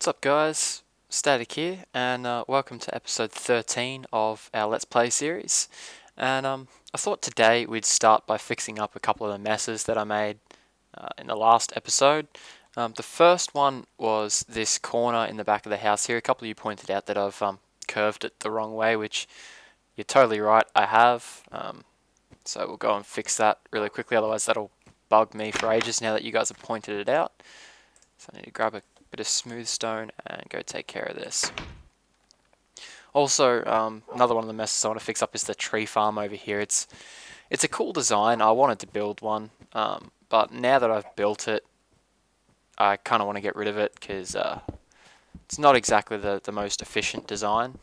What's up guys, Static here, and welcome to episode 13 of our Let's Play series. And I thought today we'd start by fixing up a couple of the messes that I made in the last episode. The first one was this corner in the back of the house here. A couple of you pointed out that I've curved it the wrong way, which you're totally right, I have. So we'll go and fix that really quickly, otherwise that'll bug me for ages now that you guys have pointed it out. So I need to grab a bit of smooth stone and go take care of this. Also, another one of the messes I want to fix up is the tree farm over here. It's a cool design. I wanted to build one, but now that I've built it, I kind of want to get rid of it because it's not exactly the most efficient design.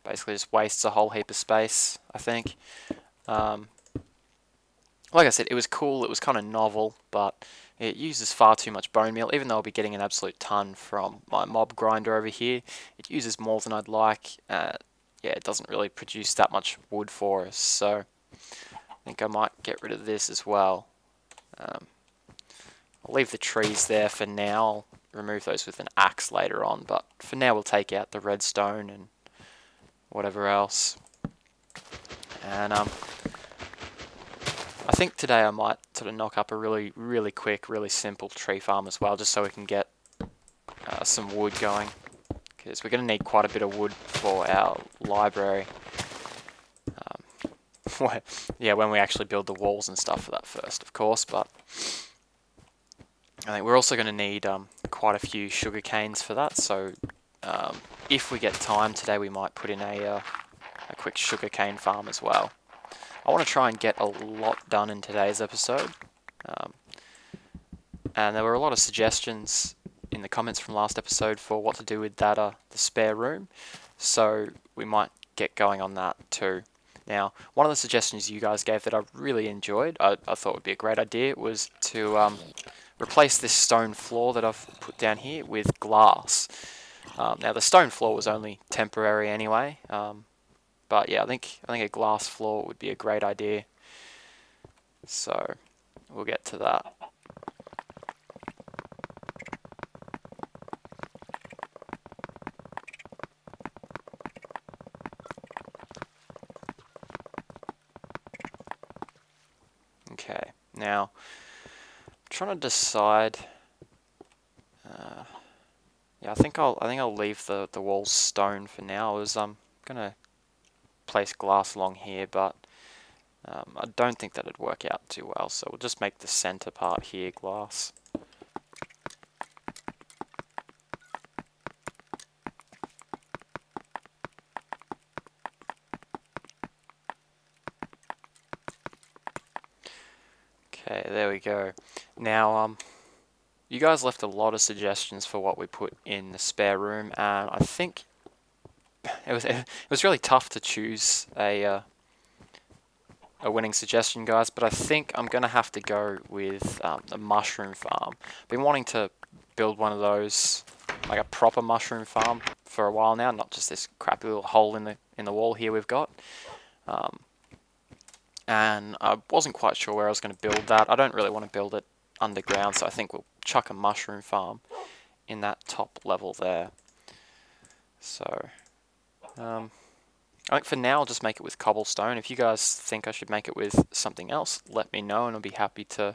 Basically just wastes a whole heap of space, I think. Like I said, it was cool, it was kind of novel, but it uses far too much bone meal. Even though I'll be getting an absolute ton from my mob grinder over here, it uses more than I'd like. Yeah, it doesn't really produce that much wood for us, so I think I might get rid of this as well. I'll leave the trees there for now. I'll remove those with an axe later on, but for now we'll take out the redstone and whatever else. And I think today I might sort of knock up a really quick, really simple tree farm as well, just so we can get some wood going, because we're going to need quite a bit of wood for our library. Yeah, when we actually build the walls and stuff for that first, of course, but I think we're also going to need quite a few sugar canes for that, so if we get time today we might put in a quick sugar cane farm as well. I want to try and get a lot done in today's episode, and there were a lot of suggestions in the comments from last episode for what to do with that the spare room, so we might get going on that too. Now, one of the suggestions you guys gave that I really enjoyed, I thought would be a great idea, was to replace this stone floor that I've put down here with glass. Now the stone floor was only temporary anyway, but yeah, I think a glass floor would be a great idea. So we'll get to that. Okay, now I'm trying to decide. Yeah, I think I'll leave the walls stone for now. I was gonna place glass along here, but I don't think that'd work out too well, so we'll just make the center part here glass. Okay, there we go. Now, you guys left a lot of suggestions for what we put in the spare room, and I think it was really tough to choose a winning suggestion, guys, but I think I'm going to have to go with a mushroom farm. I've been wanting to build one of those, like a proper mushroom farm, for a while now, not just this crappy little hole in the wall here we've got. And I wasn't quite sure where I was going to build that. I don't really want to build it underground, so I think we'll chuck a mushroom farm in that top level there. So I think for now I'll just make it with cobblestone. If you guys think I should make it with something else, let me know and I'll be happy to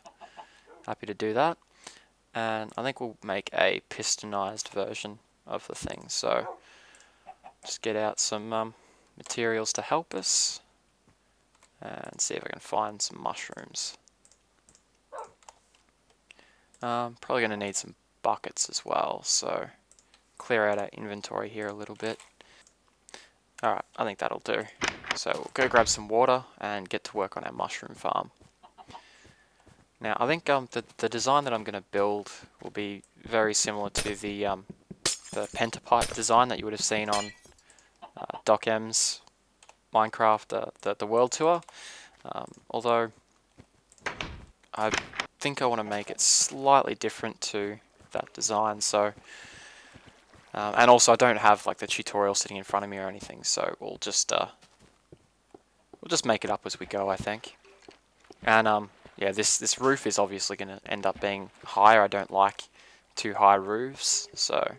do that. And I think we'll make a pistonized version of the thing. So just get out some materials to help us and see if I can find some mushrooms. Probably going to need some buckets as well, so clear out our inventory here a little bit. Alright, I think that'll do. So we'll go grab some water and get to work on our mushroom farm. Now I think the design that I'm going to build will be very similar to the pentapipe design that you would have seen on Doc M's Minecraft, the World Tour. Although I think I want to make it slightly different to that design, so and also I don't have like the tutorial sitting in front of me or anything, so we'll just make it up as we go, I think. And yeah, this roof is obviously going to end up being higher. I don't like too high roofs, so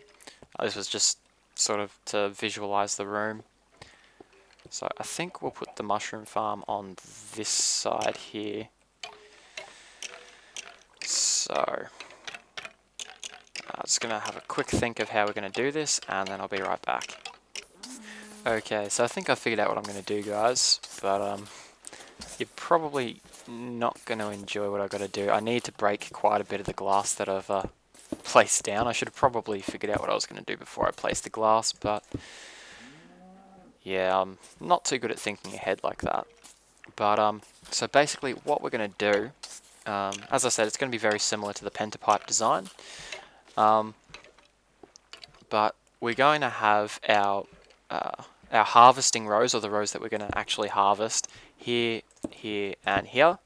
this was just sort of to visualize the room. So I think we'll put the mushroom farm on this side here. So I'm just going to have a quick think of how we're going to do this, and then I'll be right back. Okay, so I think I figured out what I'm going to do, guys, but you're probably not going to enjoy what I've got to do. I need to break quite a bit of the glass that I've placed down. I should have probably figured out what I was going to do before I placed the glass, but yeah, I'm not too good at thinking ahead like that. But so basically what we're going to do, as I said, it's going to be very similar to the pentapipe design, but we're going to have our harvesting rows, or the rows that we're going to actually harvest, here, here, and here.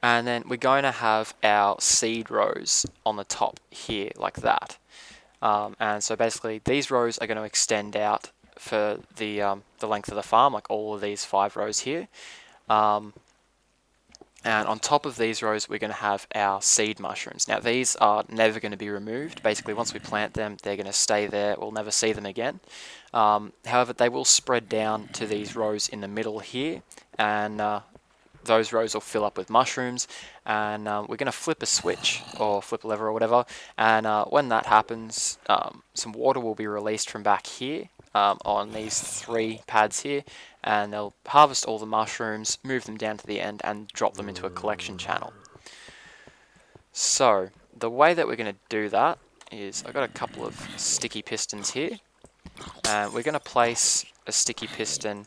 And then we're going to have our seed rows on the top here, like that. And so basically these rows are going to extend out for the length of the farm, like all of these 5 rows here. And on top of these rows, we're going to have our seed mushrooms. Now, these are never going to be removed. Basically, once we plant them, they're going to stay there. We'll never see them again. However, they will spread down to these rows in the middle here, and those rows will fill up with mushrooms. And we're going to flip a switch, or flip a lever, or whatever. And when that happens, some water will be released from back here on these 3 pads here, and they'll harvest all the mushrooms, move them down to the end, and drop them into a collection channel. So the way that we're going to do that is, I've got a couple of sticky pistons here, and we're going to place a sticky piston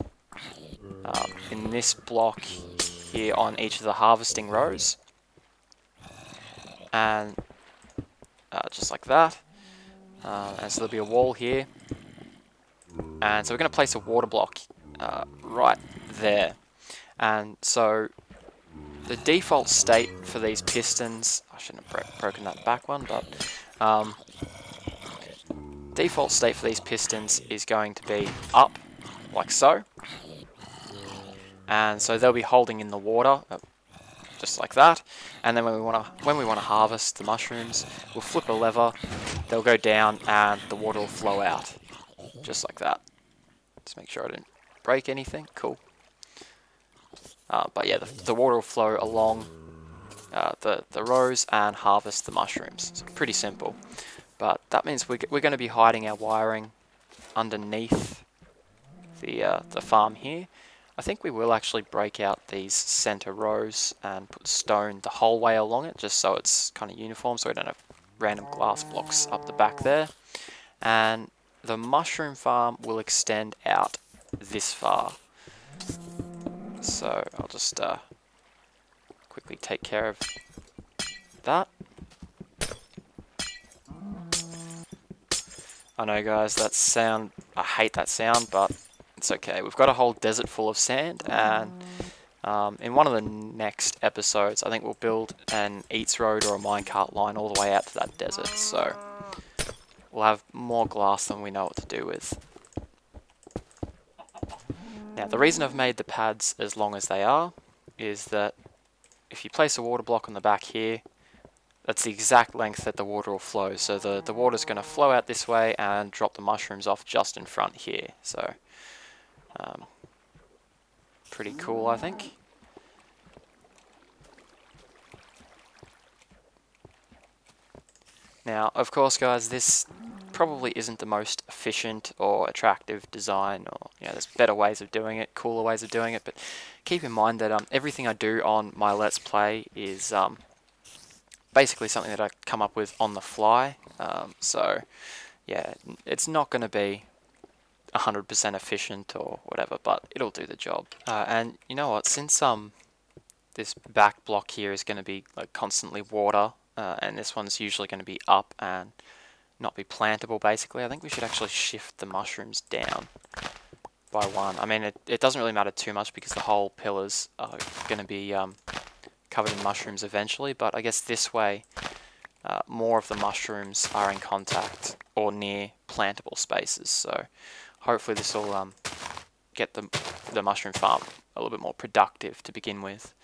in this block here on each of the harvesting rows, and just like that. And so there'll be a wall here, and so we're going to place a water block right there. And so the default state for these pistons, I shouldn't have broken that back one, but default state for these pistons is going to be up, like so. And so they'll be holding in the water, just like that. And then when we want to harvest the mushrooms, we'll flip a lever, they'll go down, and the water will flow out, just like that. Just make sure I didn't break anything. Cool. But yeah, the water will flow along the rows and harvest the mushrooms. It's pretty simple. But that means we're going to be hiding our wiring underneath the farm here. I think we will actually break out these center rows and put stone the whole way along it, just so it's kind of uniform, so we don't have random glass blocks up the back there. And the mushroom farm will extend out this far. So I'll just quickly take care of that. I know, guys, that sound, I hate that sound, but it's okay. We've got a whole desert full of sand, and in one of the next episodes, I think we'll build an eats road or a minecart line all the way out to that desert, so we'll have more glass than we know what to do with. Now, the reason I've made the pads as long as they are is that if you place a water block on the back here, that's the exact length that the water will flow. So the water's going to flow out this way and drop the mushrooms off just in front here. So, pretty cool, I think. Now, of course, guys, this probably isn't the most efficient or attractive design, or there's better ways of doing it, cooler ways of doing it, but keep in mind that everything I do on my Let's Play is basically something that I come up with on the fly. So yeah, it's not going to be 100% efficient or whatever, but it'll do the job. And you know what, since this back block here is going to be like constantly water, and this one's usually going to be up and not be plantable, basically, I think we should actually shift the mushrooms down by 1. I mean, it doesn't really matter too much because the whole pillars are going to be covered in mushrooms eventually, but I guess this way more of the mushrooms are in contact or near plantable spaces, so hopefully this will get the mushroom farm a little bit more productive to begin with.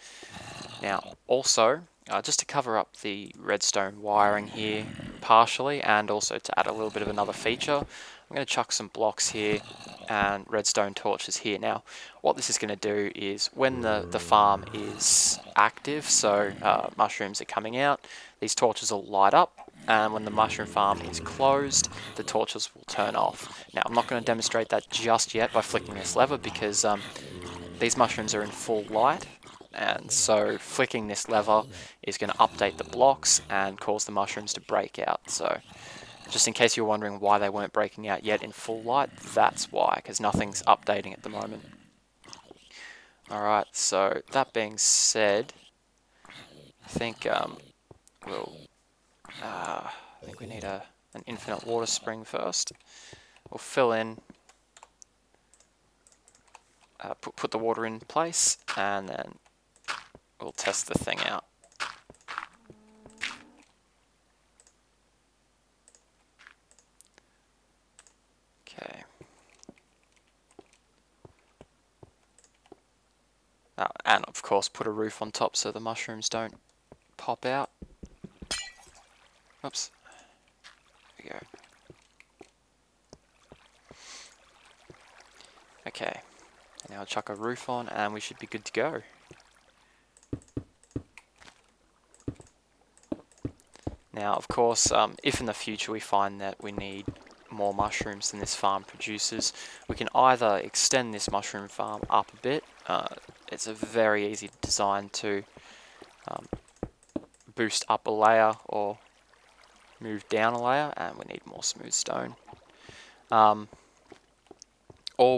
Now, also, just to cover up the redstone wiring here, partially, and also to add a little bit of another feature, I'm going to chuck some blocks here and redstone torches here. Now, what this is going to do is when the farm is active, so mushrooms are coming out, these torches will light up, and when the mushroom farm is closed, the torches will turn off. Now, I'm not going to demonstrate that just yet by flicking this lever because these mushrooms are in full light, and so flicking this lever is going to update the blocks and cause the mushrooms to break out. So just in case you're wondering why they weren't breaking out yet in full light, that's why, because nothing's updating at the moment. Alright, so that being said, I think we need an infinite water spring first. We'll fill in, put the water in place, and then we'll test the thing out. Okay. And of course put a roof on top so the mushrooms don't pop out. Oops. There we go. Okay. Now I'll chuck a roof on and we should be good to go. Now, of course, if in the future we find that we need more mushrooms than this farm produces, we can either extend this mushroom farm up a bit. It's a very easy design to boost up a layer or move down a layer, and we need more smooth stone. Or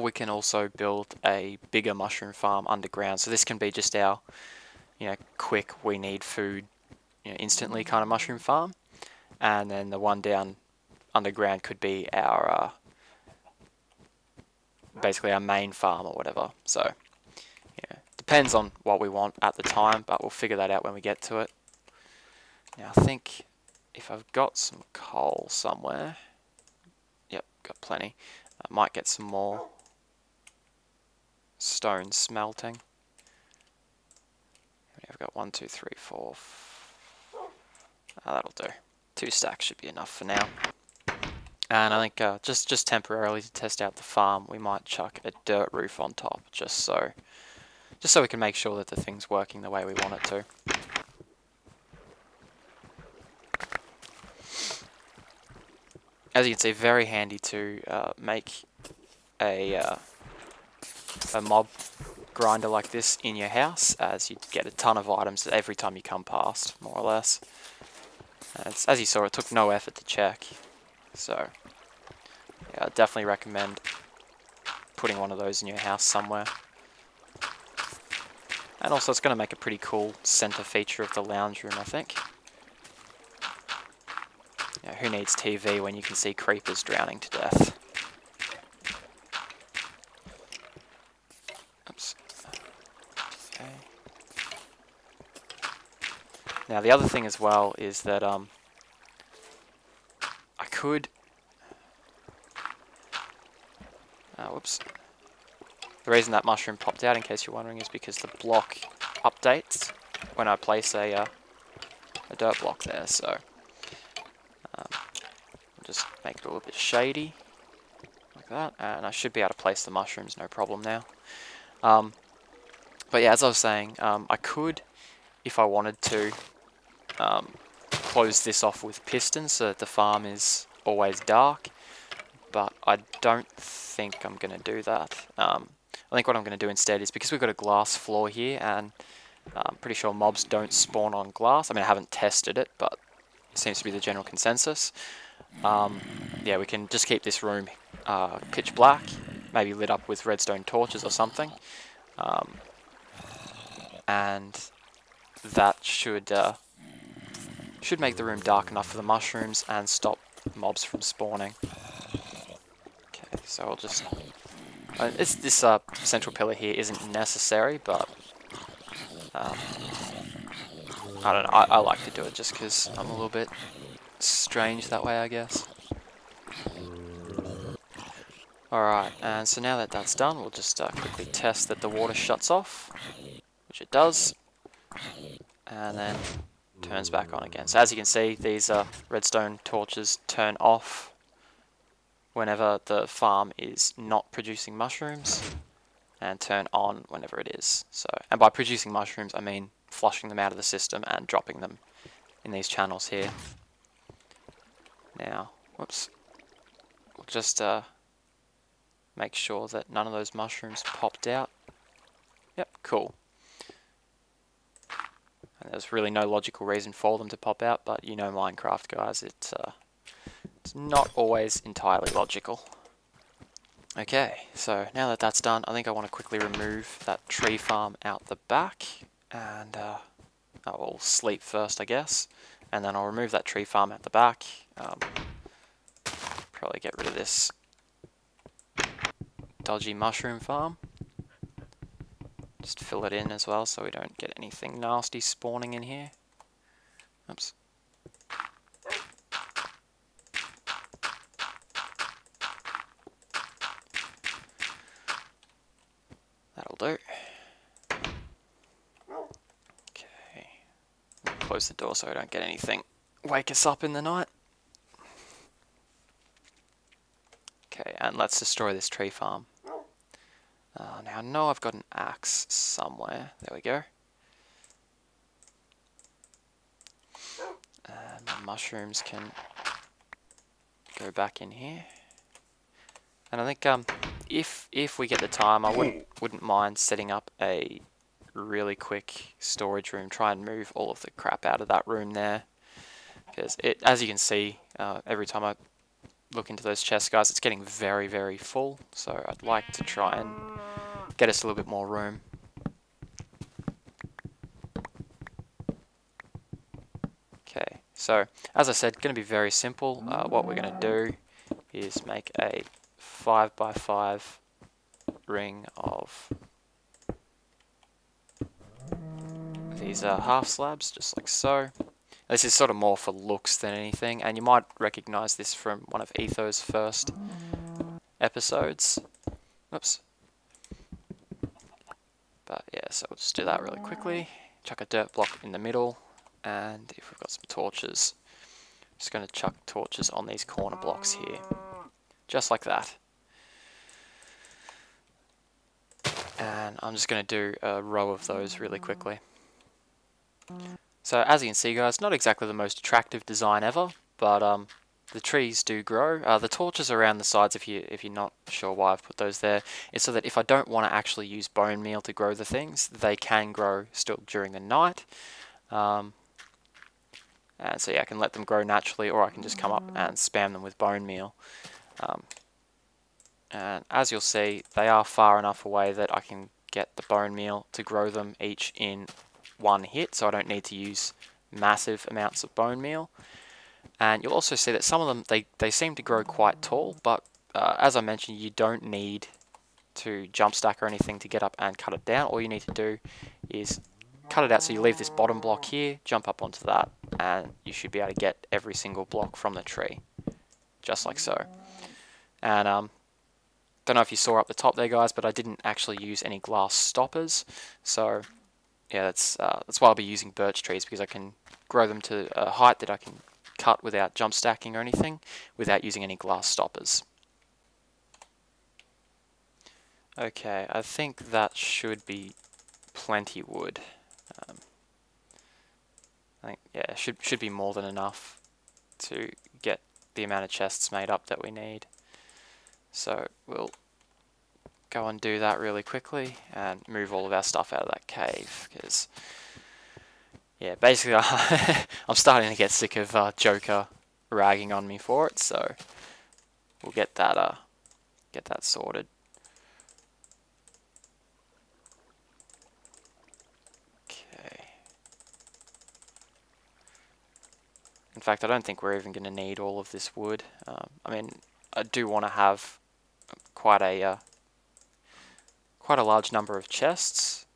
we can also build a bigger mushroom farm underground. So this can be just our, quick, we need food, instantly kind of mushroom farm. And then the one down underground could be our, basically our main farm or whatever. So, depends on what we want at the time, but we'll figure that out when we get to it. Now I think if I've got some coal somewhere, yep, got plenty. I might get some more stone smelting. I've got 1, 2, 3, 4. That'll do. 2 stacks should be enough for now. And I think just temporarily to test out the farm, we might chuck a dirt roof on top, just so we can make sure that the thing's working the way we want it to. As you can see, very handy to make a mob grinder like this in your house, as you get a ton of items every time you come past, more or less. As you saw, it took no effort to check, so yeah, I definitely recommend putting one of those in your house somewhere. And also it's going to make a pretty cool center feature of the lounge room, I think. Who needs TV when you can see creepers drowning to death? Oops. Okay. Now the other thing as well is that I could... whoops. The reason that mushroom popped out, in case you're wondering, is because the block updates when I place a dirt block there, so... just make it a little bit shady, like that, and I should be able to place the mushrooms no problem now. But yeah, as I was saying, I could, if I wanted to, close this off with pistons so that the farm is always dark, but I don't think I'm going to do that. I think what I'm going to do instead is, because we've got a glass floor here, and I'm pretty sure mobs don't spawn on glass. I mean, I haven't tested it, but it seems to be the general consensus. Yeah, we can just keep this room pitch black, maybe lit up with redstone torches or something, and that should make the room dark enough for the mushrooms and stop mobs from spawning. Okay, so I'll just... this central pillar here isn't necessary, but I don't know, I like to do it just because I'm a little bit strange that way, I guess. Alright, and so now that that's done, we'll just quickly test that the water shuts off, which it does, and then turns back on again. So as you can see, these redstone torches turn off whenever the farm is not producing mushrooms, and turn on whenever it is. So, and by producing mushrooms, I mean flushing them out of the system and dropping them in these channels here. Now, whoops, we'll just make sure that none of those mushrooms popped out. Yep, cool. And there's really no logical reason for them to pop out, but you know Minecraft, guys, it's not always entirely logical. Okay, so now that that's done, I think I want to quickly remove that tree farm out the back, and I will sleep first, I guess, and then I'll remove that tree farm out the back. Probably get rid of this dodgy mushroom farm. Just fill it in as well so we don't get anything nasty spawning in here. Oops. That'll do. Okay. Close the door so I don't get anything wake us up in the night. Okay, and let's destroy this tree farm. Now I know I've got an axe somewhere. There we go. And my mushrooms can go back in here. And I think if we get the time, I wouldn't mind setting up a really quick storage room. Try and move all of the crap out of that room there, because as you can see, every time I look into those chests, guys, it's getting very, very full. So I'd like to try and get us a little bit more room. Okay, so as I said, going to be very simple. What we're going to do is make a 5x5 ring of these half slabs, just like so. This is sort of more for looks than anything, and you might recognize this from one of Etho's first episodes. Oops. But yeah, so we'll just do that really quickly. Chuck a dirt block in the middle, and if we've got some torches, just going to chuck torches on these corner blocks here. Just like that. And I'm just going to do a row of those really quickly. So as you can see, guys, not exactly the most attractive design ever, but the trees do grow. The torches around the sides, if you're not sure why I've put those there, is so that if I don't want to actually use bone meal to grow the things, they can grow still during the night. And so yeah, I can let them grow naturally, or I can just come up and spam them with bone meal. And as you'll see, they are far enough away that I can get the bone meal to grow them each in one hit, so I don't need to use massive amounts of bone meal. And you'll also see that some of them, they seem to grow quite tall, but as I mentioned, you don't need to jump stack or anything to get up and cut it down. All you need to do is cut it out so you leave this bottom block here, jump up onto that, and you should be able to get every single block from the tree, just like so. And don't know if you saw up the top there, guys, but I didn't actually use any glass stoppers, so yeah, that's why I'll be using birch trees, because I can grow them to a height that I can cut without jump stacking or anything, without using any glass stoppers. Okay, I think that should be plenty wood. I think, yeah, should be more than enough to get the amount of chests made up that we need. So we'll go and do that really quickly and move all of our stuff out of that cave, because yeah, basically I'm starting to get sick of Joker ragging on me for it, so we'll get that sorted. Okay. In fact, I don't think we're even going to need all of this wood. I mean, I do want to have quite a large number of chests,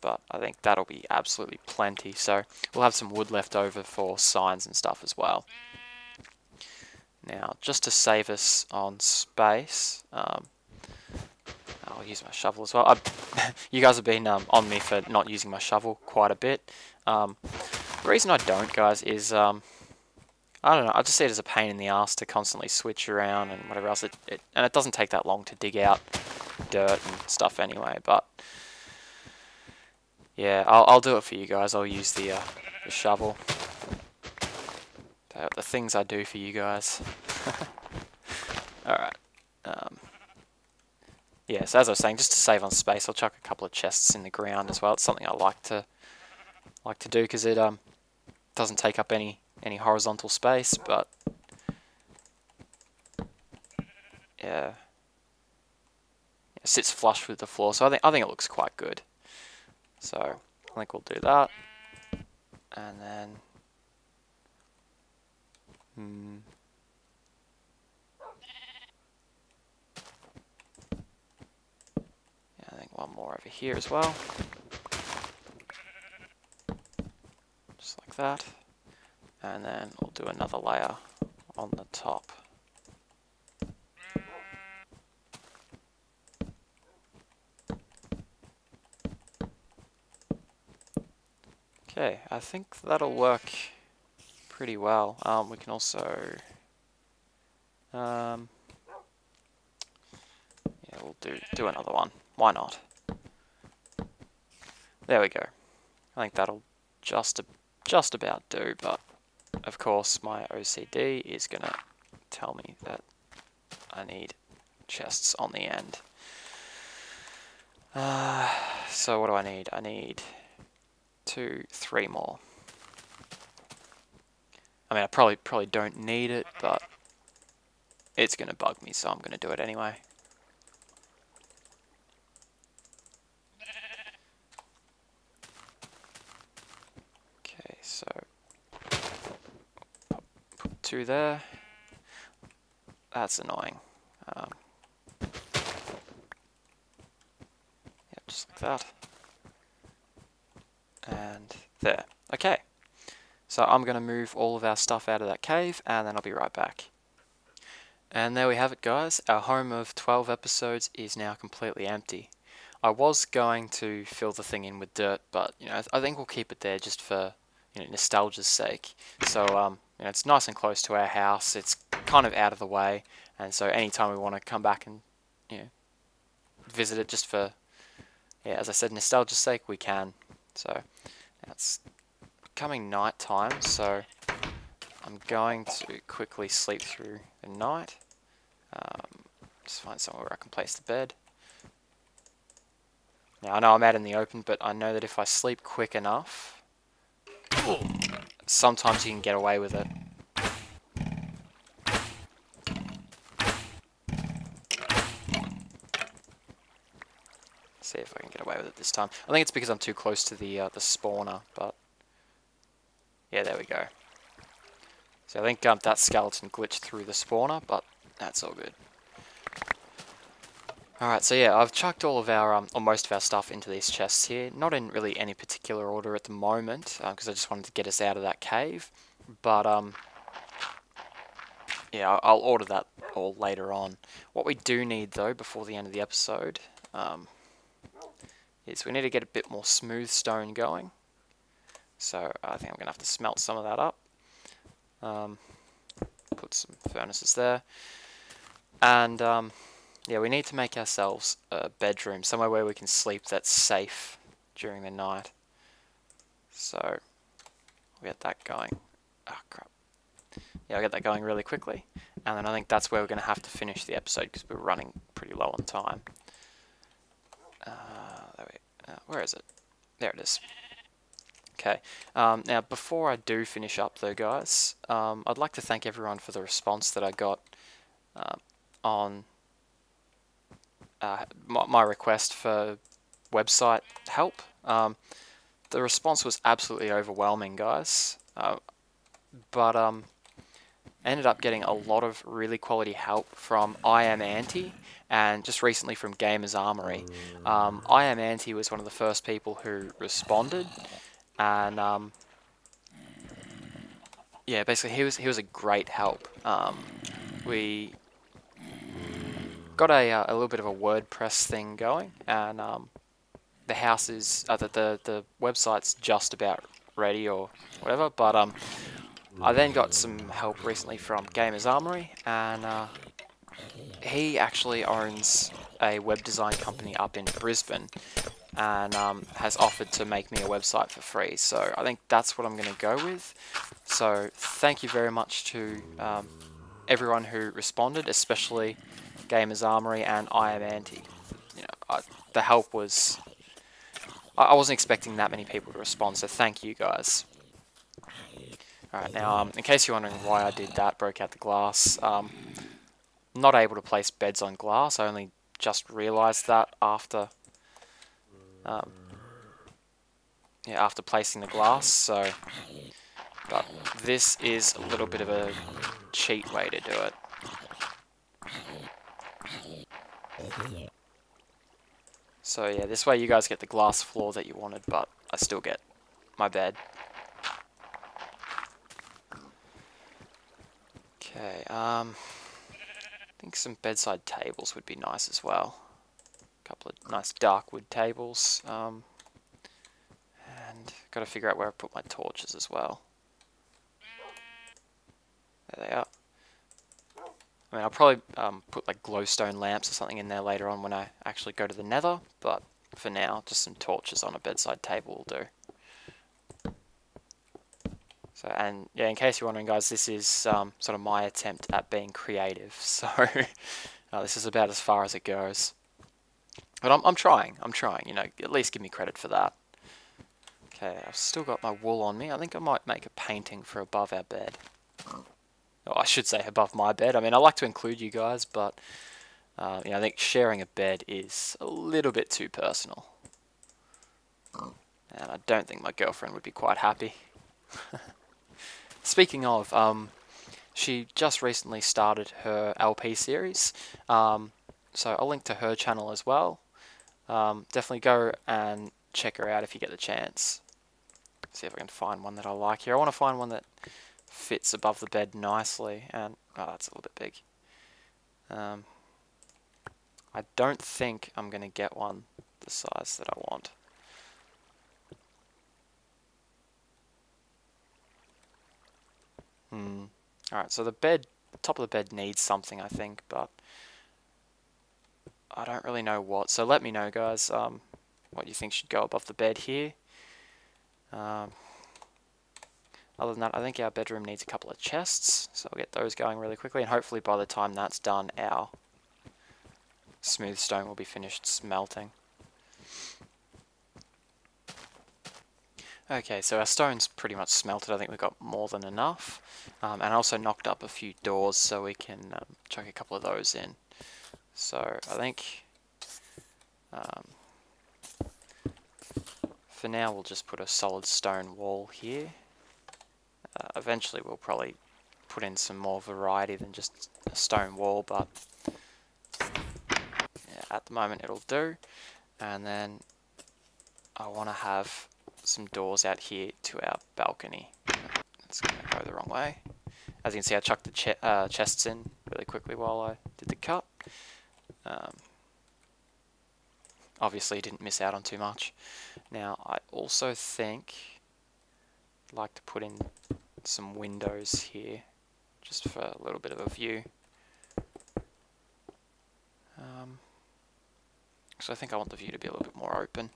but I think that'll be absolutely plenty. So we'll have some wood left over for signs and stuff as well. Now, just to save us on space, I'll use my shovel as well. You guys have been on me for not using my shovel quite a bit. The reason I don't, guys, is I don't know. I just see it as a pain in the ass to constantly switch around and whatever else. And it doesn't take that long to dig out dirt and stuff anyway. But yeah, I'll do it for you guys. I'll use the shovel. The things I do for you guys. All right. Yeah, so as I was saying, just to save on space, I'll chuck a couple of chests in the ground as well. It's something I like to do because it doesn't take up any horizontal space, but yeah, it sits flush with the floor. So I think it looks quite good. So I think we'll do that, and then yeah, I think one more over here as well, just like that. And then we'll do another layer on the top. Okay, I think that'll work pretty well. We can also, yeah, we'll do another one. Why not? There we go. I think that'll just about do, but of course my OCD is gonna tell me that I need chests on the end. So what do I need? I need 2, 3 more. I mean, I probably don't need it, but it's gonna bug me, so I'm gonna do it anyway. Okay, so put 2 there. That's annoying. Yeah, just like that. And there. Okay. So I'm going to move all of our stuff out of that cave, and then I'll be right back. And there we have it, guys. Our home of 12 episodes is now completely empty. I was going to fill the thing in with dirt, but you know, I think we'll keep it there just for nostalgia's sake. So it's nice and close to our house. It's kind of out of the way, and so anytime we want to come back and visit it just for, yeah, as I said, nostalgia's sake, we can. So now it's becoming night time, so I'm going to quickly sleep through the night. Just find somewhere where I can place the bed. Now I know I'm out in the open, but I know that if I sleep quick enough, sometimes you can get away with it. See if I can get away with it this time. I think it's because I'm too close to the spawner, but yeah, there we go. So I think that skeleton glitched through the spawner, but that's all good. Alright, so yeah, I've chucked all of our, or most of our stuff into these chests here. Not in really any particular order at the moment, because I just wanted to get us out of that cave. But, yeah, I'll order that all later on. What we do need, though, before the end of the episode, is we need to get a bit more smooth stone going. So I think I'm going to have to smelt some of that up. Put some furnaces there. And yeah, we need to make ourselves a bedroom, somewhere where we can sleep that's safe during the night. So we'll get that going. Oh crap. Yeah, I'll get that going really quickly. And then I think that's where we're going to have to finish the episode because we're running pretty low on time. Where is it? There it is. Okay, now before I do finish up though, guys, I'd like to thank everyone for the response that I got on my request for website help. The response was absolutely overwhelming, guys, but ended up getting a lot of really quality help from I Am Anti, and just recently from Gamers Armory. I Am Anti was one of the first people who responded, and yeah, basically he was a great help. We got a little bit of a WordPress thing going, and the house is the website's just about ready or whatever. But I then got some help recently from Gamers Armory, and he actually owns a web design company up in Brisbane, and has offered to make me a website for free. So I think that's what I'm going to go with. So thank you very much to everyone who responded, especially Gamers Armory and I Am Anti. You know, the help was... I wasn't expecting that many people to respond, so thank you guys. Alright, now, in case you're wondering why I did that, broke out the glass, not able to place beds on glass. I only just realised that after after placing the glass. So, but this is a little bit of a cheat way to do it. So yeah, this way you guys get the glass floor that you wanted, but I still get my bed. Okay, I think some bedside tables would be nice as well. A couple of nice dark wood tables. And got to figure out where I put my torches as well. There they are. I mean, I'll probably put like glowstone lamps or something in there later on when I actually go to the nether, but for now, just some torches on a bedside table will do. So, and yeah, in case you're wondering, guys, this is sort of my attempt at being creative. So this is about as far as it goes. But I'm trying. You know, at least give me credit for that. Okay, I've still got my wool on me. I think I might make a painting for above our bed. Oh, I should say above my bed. I mean, I like to include you guys, but you know, I think sharing a bed is a little bit too personal. And I don't think my girlfriend would be quite happy. Speaking of, she just recently started her LP series, so I'll link to her channel as well. Definitely go and check her out if you get the chance. See if I can find one that I like here. I want to find one that fits above the bed nicely, and oh, that's a little bit big. I don't think I'm going to get one the size that I want. Alright, so the top of the bed needs something, I think, but I don't really know what. So let me know, guys, what you think should go above the bed here. Other than that, I think our bedroom needs a couple of chests, so I'll get those going really quickly, and hopefully by the time that's done, our smooth stone will be finished smelting. Okay, so our stone's pretty much smelted. I think we've got more than enough. And I also knocked up a few doors so we can chuck a couple of those in. So I think for now we'll just put a solid stone wall here. Eventually we'll probably put in some more variety than just a stone wall, but yeah, at the moment it'll do. And then I want to have some doors out here to our balcony. It's going to go the wrong way. As you can see, I chucked the chests in really quickly while I did the cut. Obviously didn't miss out on too much. Now I also think I'd like to put in some windows here just for a little bit of a view. So I think I want the view to be a little bit more open.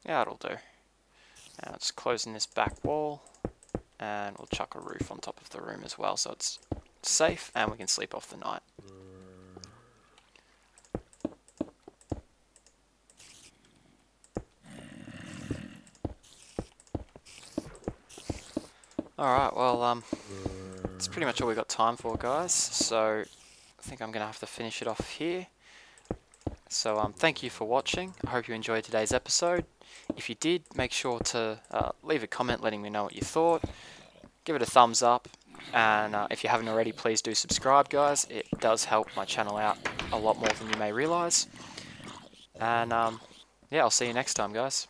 Yeah, it'll do. Now just closing this back wall, and we'll chuck a roof on top of the room as well, so it's safe and we can sleep off the night. Alright, well, that's pretty much all we got time for, guys, so I think I'm going to have to finish it off here. So thank you for watching. I hope you enjoyed today's episode. If you did, make sure to leave a comment letting me know what you thought. Give it a thumbs up, and if you haven't already, please do subscribe, guys. It does help my channel out a lot more than you may realise. And yeah, I'll see you next time, guys.